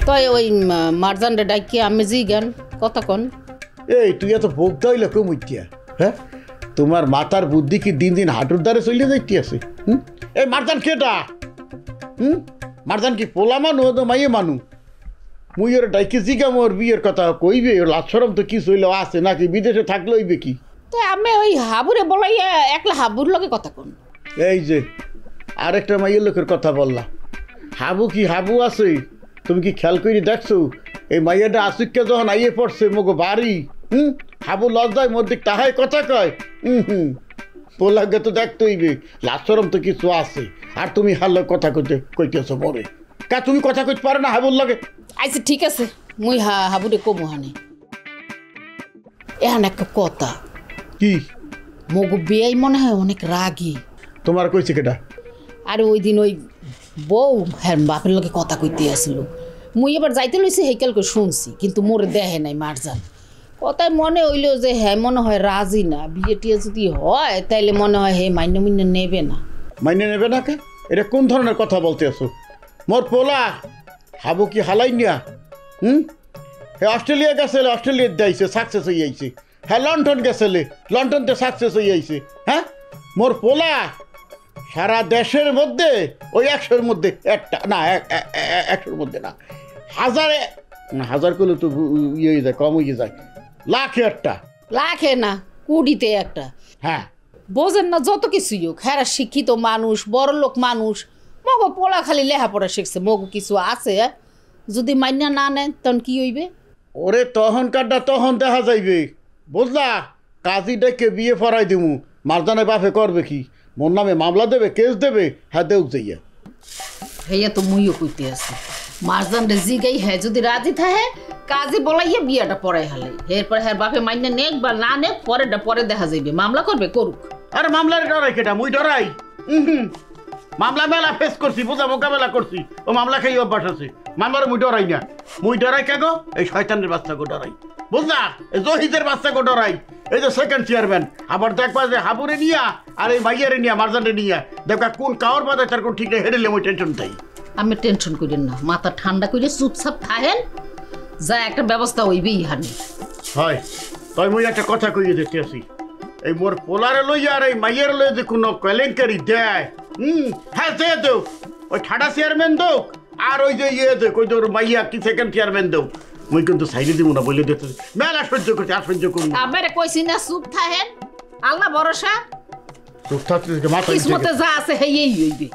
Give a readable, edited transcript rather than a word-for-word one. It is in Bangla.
তাই ওই মারজানটা ডাকিয়ে আমি জি গান কথা কন। এই তুই এত ভোগতা হইলে কমইতিয়া, হ্যাঁ? তোমার মাথার বুদ্ধি কি দিন দিন হাঁটুর দ্বারে চলে যাইতে আছে? এই মারজান কেটা? মারজান কি পোলা মানু তো মাইয়ে মানু? মুই ওর ডাইকে জিগা মোর বিয়ের কথা কইবে, ওর লাশরম তো কিছু হইলেও আছে নাকি, বিদেশে থাকলে হইবে কি? তো আমি ওই হাবুরে বলাইয়া একলা হাবুর লগে কথা কন। এই যে আরেকটা মাইয়ের লোকের কথা বললা, হাবু কি হাবু আছে? তুমি কি খেয়াল করে দেখছো এই মাইয়াটা আসিককে যখন আইয়ে পড়ছে মগো বাড়ি, হাবু লজ্জায় মধ্যে তাহাই কথা কয়। পোলাকে তো দেখতে হইবে, লাশরম তো কিছু আছে। আর তুমি হাল্লো কথা কইতেছো মরে কা, তুমি কথা কইতে পারো না হাবুর লাগে? আচ্ছা ঠিক আছে, মুই হাবুরে কমু হানে। এখন একটা কথা, কি? মগু বেয়াই মনে হয় অনেক রাগী। তোমার কইছে কেটা? আর ওই দিন ওই বউ হ্যাঁ বাপের লোকে কথা কইতে আসলো, মুই এবার যাইতে লইছি হেকেল করে শুনছি, কিন্তু মোরে দেখে নাই মারজান। কথায় মনে হইলো যে হ্যাঁ মনে হয় রাজি না, বিয়ে টিয়ে যদি হয় তাইলে মনে হয় হে মাইনে মিনে নেবে না। মাইনে নেবে না কে? এটা কোন ধরনের কথা বলতে আসো? মোর পোলা হাবু কি হালাই নিয়া হে অস্ট্রেলিয়া গেছিলে, অস্ট্রেলিয়া যাইছে সাকসেস হয়ে যাইছে। হ্যাঁ লন্ডন গেছিলে, লন্ডনতে সাকসেস হয়ে যাইছে। হ্যাঁ মোর পোলা সারা দেশের মধ্যে ওই 100-র মধ্যে একটা না, 100-র মধ্যে না, হাজারে না, হাজার করলে তো ইয়ে হয়ে যায়, কম হয়ে যায়, লাখে একটা। লাখে না, কুড়িতে একটা। হ্যাঁ বোঝেন না যত কিছুই হোক, হ্যাঁ শিক্ষিত মানুষ, বড় লোক মানুষ, মগো পোলা খালি লেখাপড়া শিখছে, মগো কিছু আছে। যদি মাইনা না নেন তখন কি হইবে? ওরে তখনকারটা তখন দেখা যাইবে, বুঝলা? কাজী ডেকে বিয়ে ফরাই দিমু, মারজানে বাপে করবে কি? মোর নামে মামলা দেবে, কেস দেবে, হ্যাঁ দেউ যাইয়া। হেয়া তো মুইও কইতে আছি, মারজান রে জিগাই হ্যাঁ যদি রাজি থাকে কাজী বলাইয়া বিয়াটা পড়াই হালে, এরপর হ্যাঁ বাপে মাইনা নেক বা না নেক পরেরটা পরে দেখা যাইবে, মামলা করবে করুক। আরে মামলার ডরাই কেটা? মুই ডরাই? মামলা মেলা ফেস করছি, বোঝা মোকাবেলা করছি, ও মামলা খেয়ে অভ্যাস আছে। মামলার মুই ডরাই না। মুই ডরাই কে গো? এই শয়তানের বাচ্চাকে ডরাই, বুঝলা? এই জহিদের বাচ্চাকে ডরাই, এই যে সেকেন্ড চেয়ারম্যান। আবার দেখবা যে হাবুরে নিয়া আর এই মাইয়ারে নিয়া, মারজানরে নিয়া, দেখবা কোন কাওয়ার বাদে তার কোন ঠিক নেই, হেডেলে মুই টেনশন তাই। আমি টেনশন করেন না, মাথা ঠান্ডা করে চুপচাপ থাকেন, যা একটা ব্যবস্থা হইবেই হানি। হয় তাই মুই একটা কথা কইয়ে দিতে আছি, এই মোর পোলারে লইয়া আর এই মাইয়ের লইয়া যে কোনো কেলেঙ্কারি দেয়, হ্যাঁ যে দেও, ওই ঠাডা চেয়ারম্যান দেও আর ওই যে ইয়ে দেখ, ওই যে ওর মাইয়া কি সেকেন্ড চেয়ারম্যান দেও, মুই কিন্তু সাইডে দিব না বলে দিতে। মেলা সহ্য করছি, আর সহ্য করুন। আমারে কইছি না চুপ থাকেন, আল্লাহ ভরসা, চুপ থাকতে মাথা কিসমতে যা আছে হেই হইবে।